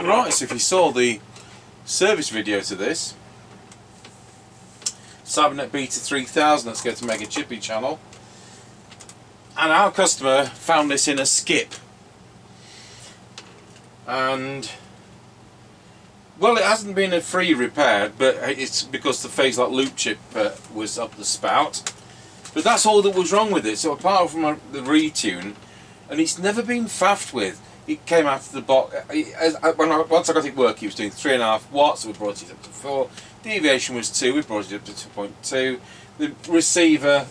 Right, so if you saw the service video to this, Cybernet Beta 3000, let's go to Mega Chippie channel, and our customer found this in a skip, and well, it hasn't been a free repair, but it's because the phase lock loop chip was up the spout, but that's all that was wrong with it. So apart from the retune, and it's never been faffed with. It came out of the box. Once I got it working, it was doing 3.5 watts. So we brought it up to 4. Deviation was 2. We brought it up to 2.2. The receiver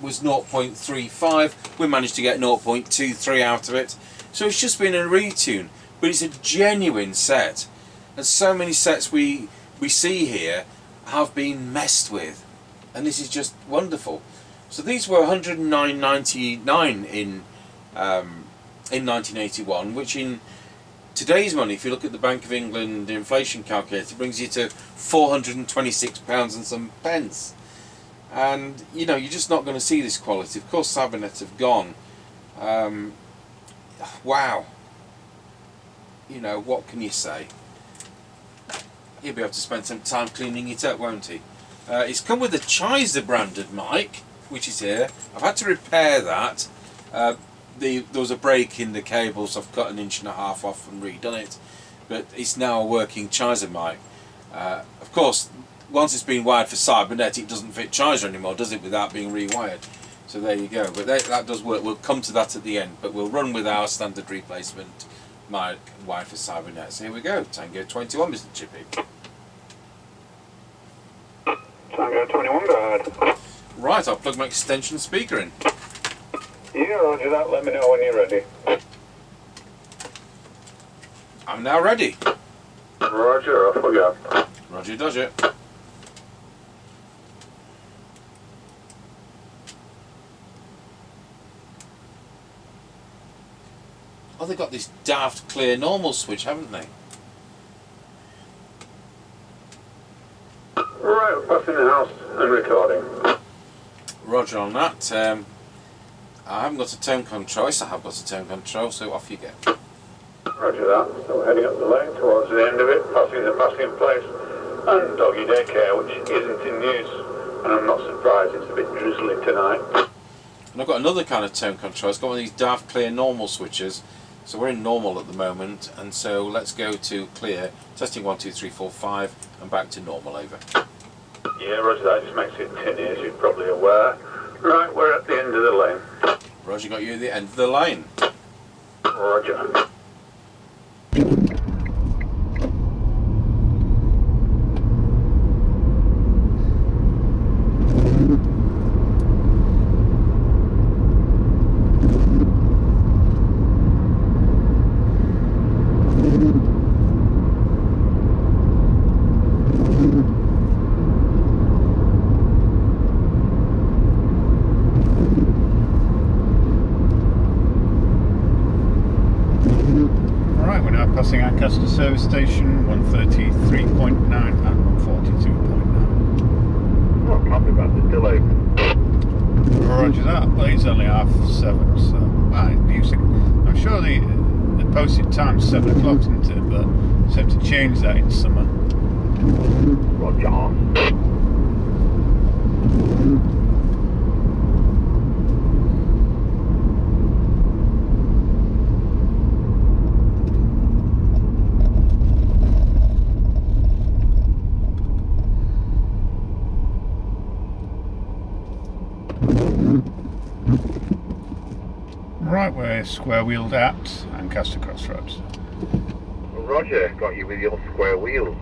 was 0.35. We managed to get 0.23 out of it. So it's just been a retune, but it's a genuine set. And so many sets we see here have been messed with, and this is just wonderful. So these were 109.99 in 1981, which in today's money, if you look at the Bank of England inflation calculator, brings you to £426 and some pence. And you know, you're just not going to see this quality. Of course, Cybernet have gone. Wow. You know, what can you say? He'll be able to spend some time cleaning it up, won't he? It's come with a Chizer branded mic, which is here. I've had to repair that. There was a break in the cable, so I've cut 1.5 inches off and redone it, but it's now a working Chizer mic. Of course, once it's been wired for Cybernet, it doesn't fit Chizer anymore, does it, without being rewired? So there you go, but that does work. We'll come to that at the end, but we'll run with our standard replacement mic wired for Cybernet. So here we go, Tango 21, Mr. Chippie. Tango 21, go ahead. Right, I'll plug my extension speaker in. Yeah, roger that. Let me know when you're ready. I'm now ready. Roger, off we go. Roger dodger. Oh, they've got this daft clear normal switch, haven't they? Right, we're passing the house and recording. Roger on that. I haven't got a tone control. Yes, I have got a tone control, so off you go. Roger that. So we're heading up the lane towards the end of it, passing the passing place and doggy daycare, which isn't in use. And I'm not surprised, it's a bit drizzly tonight. And I've got another kind of tone control. It's got one of these daft clear normal switches. So we're in normal at the moment, and so let's go to clear. Testing 1, 2, 3, 4, 5, and back to normal, over. Yeah, roger that. Just makes it tinny, as you're probably aware. Right, we're at the end of the lane. Roger got you at the end of the line. Roger. Passing Ancaster service station, 133.9 and 142.9. Oh, I'm happy about the delay. Roger that. Well, it's only 7:30, so I'm sure the posted time's 7 o'clock, isn't it? But just have to change that in summer. Roger. Right, we're square wheeled at Ancaster Crossroads. Roger, got you with your square wheel.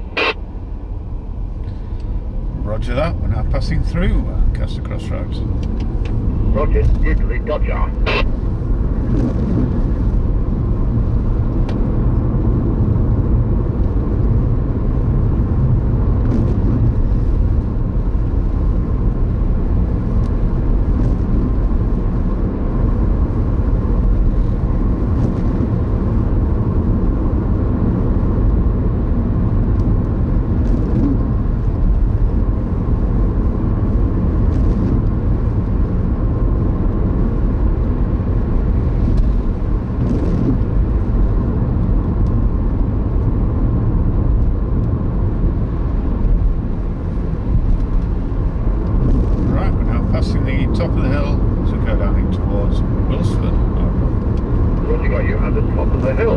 Roger that, we're now passing through Ancaster Crossroads. Roger, diddly dodger.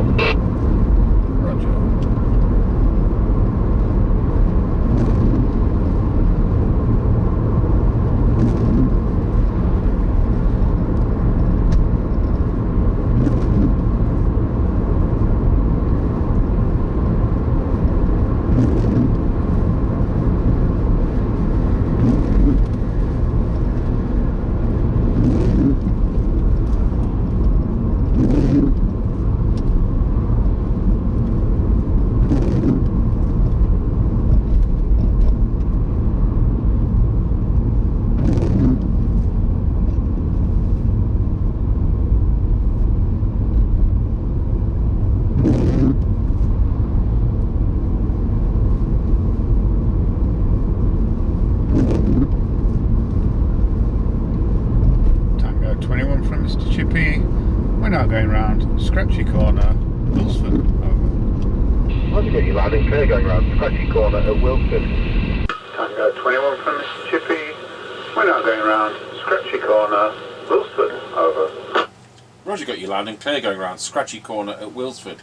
Roger. Tango 21 from Mr. Chippie. We're now going round Scratchy Corner, Wilsford. Over. I've got you loud and clear going round Scratchy Corner at Wilford. Tango 21 from Mr. Chippie. We're now going round Scratchy Corner, Wilford. Over. Roger, got you loud and clear going round Scratchy Corner at Wilsford.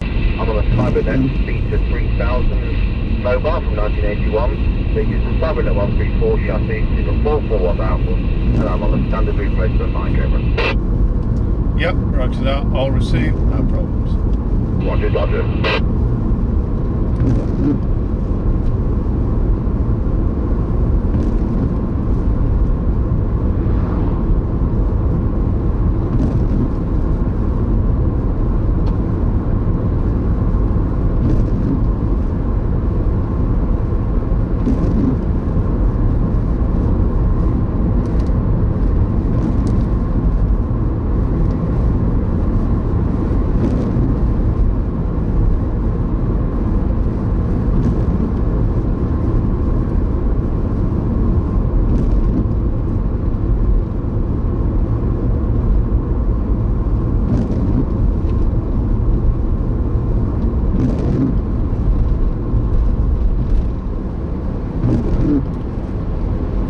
I'm on a Cybernet Beta 3000 mobile from 1981. This is the Cybernet 134 chassis, it's a 441 output, and I'm on a standard replacement mic over. Yep, roger that. All received, no problems. Roger, roger.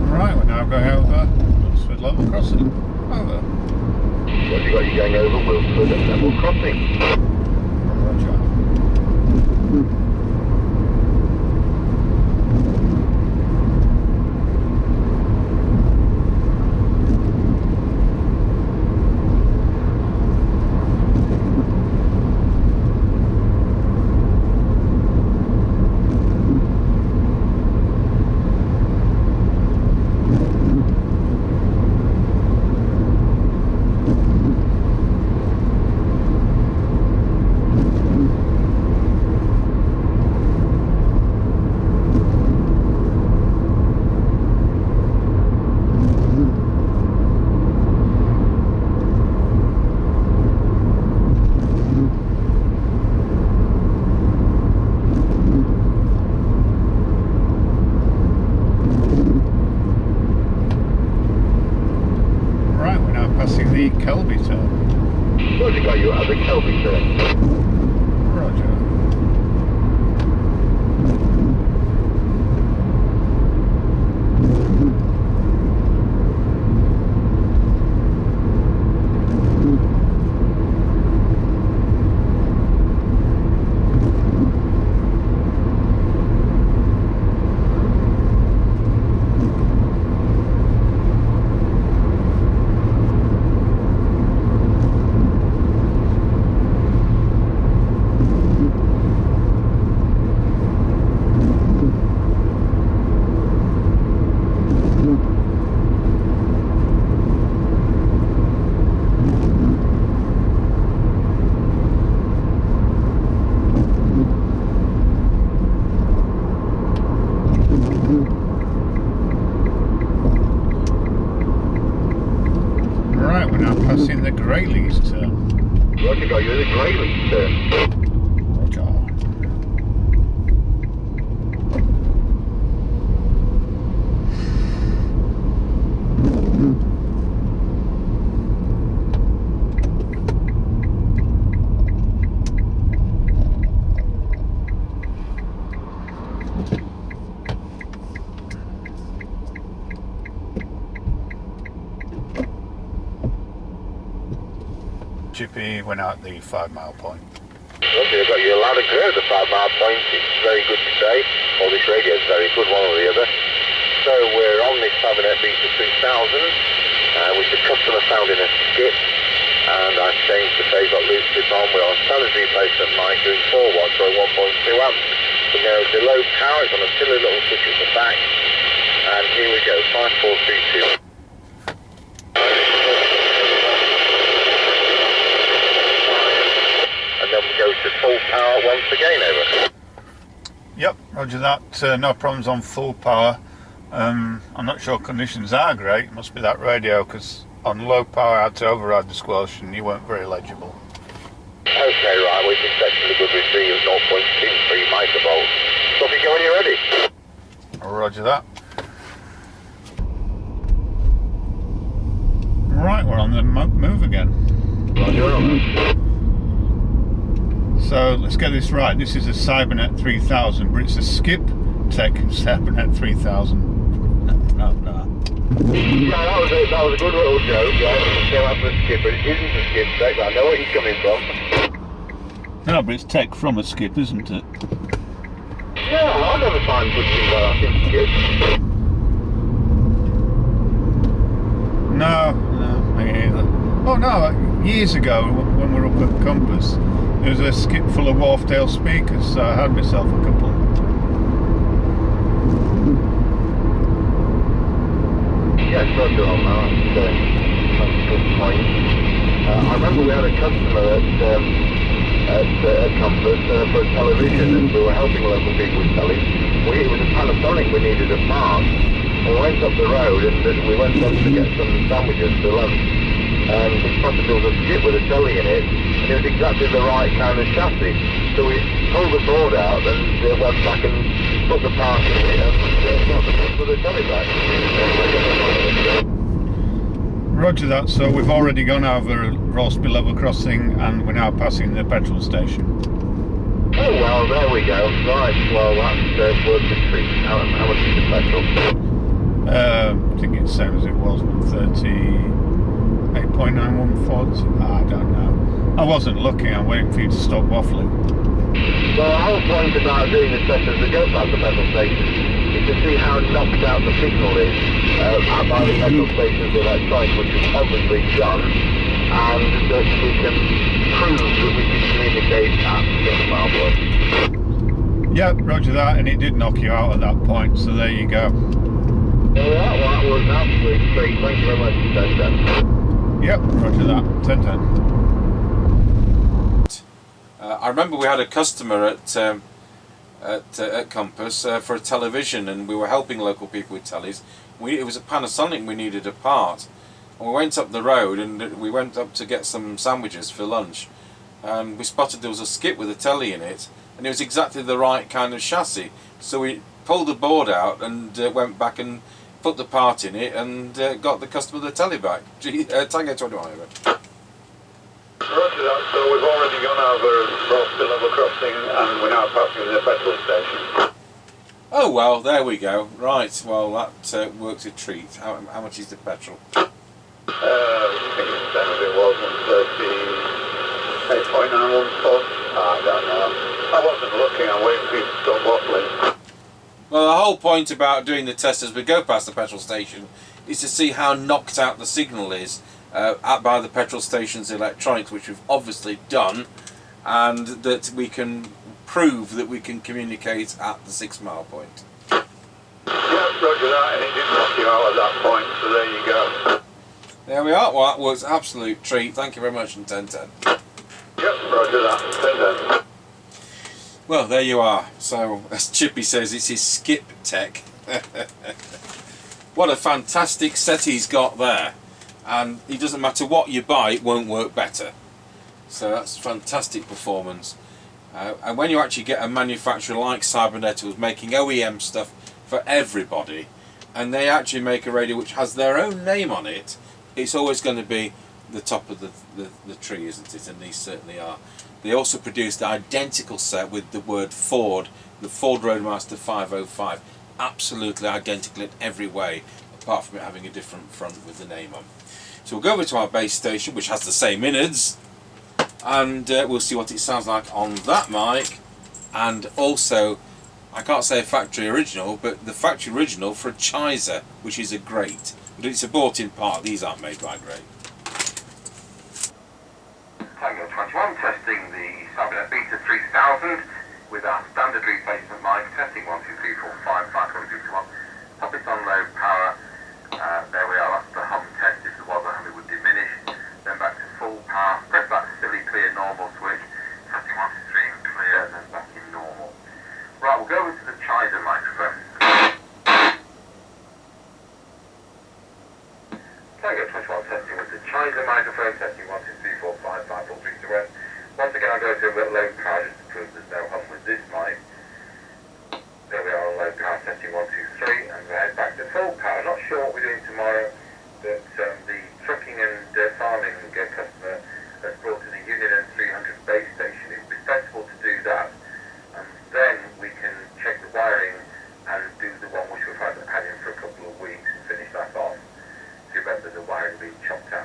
Right, we're now going over Wilsford Level Crossing. Over. Roger, got you going over Wilford at Level Crossing. Roger. Right, we're now passing the Kelby turn. Roger, got you at the Kelby turn. Roger. Right, we're now passing the Greyleys turn. Roger, got you at the Greyleys turn. Roger. Chippie, went out the 5 mile point. Okay, I've got you loud and clear at the 5 mile point. It's very good today. Or this radio is very good, one or the other. So we're on this Cybernet Beta 3000, which the customer found in a skip. And I've changed the phase lock loop tip on. We're on standard replacement mic doing 4 watts or 1.2 amps. We're now below power, it's on a silly little switch at the back. And here we go, 5432. And then we go to full power once again, over. Yep, roger that. No problems on full power. I'm not sure conditions are great. It must be that radio, because on low power I had to override the squelch and you weren't very legible. Okay, right, we've successfully good receive of 0.23 microvolts. So if you go when you're ready. Roger that. Right, we're on the move again. Roger on. So let's get this right. This is a Cybernet 3000, but it's a Skip Tech Cybernet 3000. No. Yeah, that was a good little joke, right? It came out for a skip, but it isn't a skip tech, but I know where he's coming from. No, but it's tech from a skip, isn't it? Yeah, I never find good things like that in skips. No, me either. Oh no, years ago when we were up at Compass, there was a skip full of Wharfdale speakers, so I had myself a couple. Yes, roger on that. That's a good point. I remember we had a customer at Compass for a television, and we were helping local people with tellies. It was a Panasonic, we needed a part. We went up the road and we went up to get some sandwiches for lunch. And we spotted there was a skip with a telly in it, and it was exactly the right kind of chassis. So we pulled the board out and went back and put the part in it and got the telly back. Roger that, so we've already gone over Rossby level crossing and we're now passing the petrol station. Oh well, there we go. Right, well that's worth the treat. How much is the petrol? I think it's the same as it was, 38.914. I don't know. I wasn't looking, I'm waiting for you to stop waffling. Well, the whole point about doing the sessions that go past the petrol station is to see how knocked out the signal is out by the petrol station's electronics, which is obviously done, and that we can prove that we can communicate at the mile point. Yep, roger that, and it did knock you out at that point, so there you go. Well, that was an absolute treat. Thank you very much, 1010. Yep, roger that, 1010. I remember we had a customer at Compass for a television, and we were helping local people with tellies. It was a Panasonic, we needed a part. And we went up the road and we went up to get some sandwiches for lunch. And we spotted there was a skip with a telly in it, and it was exactly the right kind of chassis. So we pulled the board out and went back and put the part in it and got the customer the telly back. Tango 21 over. Roger that, so we've already gone over Rossby level crossing and we're now passing the petrol station. Oh well, there we go. Right, well that works a treat. How much is the petrol? I think it's the same as it was, 38.914. I don't know. I wasn't looking, I'm waiting for you to stop waffling. Well, the whole point about doing the test as we go past the petrol station is to see how knocked out the signal is out by the petrol station's electronics, which we've obviously done, and that we can prove that we can communicate at the 6 mile point. Yeah, roger that, and it did knock you out at that point, so there you go. There we are. Well, that was an absolute treat. Thank you very much, and 1010. Yep, roger that, 1010. Well, there you are. So, as Chippie says, it's his skip tech. What a fantastic set he's got there. And it doesn't matter what you buy, it won't work better. So that's fantastic performance. And when you actually get a manufacturer like Cybernet who's making OEM stuff for everybody, and they actually make a radio which has their own name on it, it's always going to be the top of the tree, isn't it? And these certainly are. They also produced the identical set with the word Ford, the Ford Roadmaster 505, absolutely identical in every way, apart from it having a different front with the name on. So we'll go over to our base station, which has the same innards, and we'll see what it sounds like on that mic. And also, I can't say factory original, but the factory original for a Chizer, which is a grate. But it's a bought-in part, these aren't made by grate. Tango 21, testing the Cybernet Beta 3000 with our standard replacement mic, testing 1, 2, 3, 4, 5, 5, 4, 6, 1. Pop it on low power, there we are, that's the hum test. If there was a hum it would diminish. Then back to full power, press that silly clear normal switch, testing 1, 2, 3 and clear, and then back in normal. Right, we'll go over to the Chizer microphone. Tango 21 testing with the Chizer microphone, testing 1, 2, 3, 4, 5, 5, 4, 3, 2, 1. Once again, I'll go to a bit low power just to prove there's no hum with this mic. There we are on low power, testing 1, 2, 3, and we'll head back to full power. Not sure what we're doing tomorrow, but the trucking and farming customer has brought in a Uniden 300 base station. It would be sensible to do that, and then we can check the wiring and do the one which we've had in for a couple of weeks and finish that off. See whether the wiring being chopped out.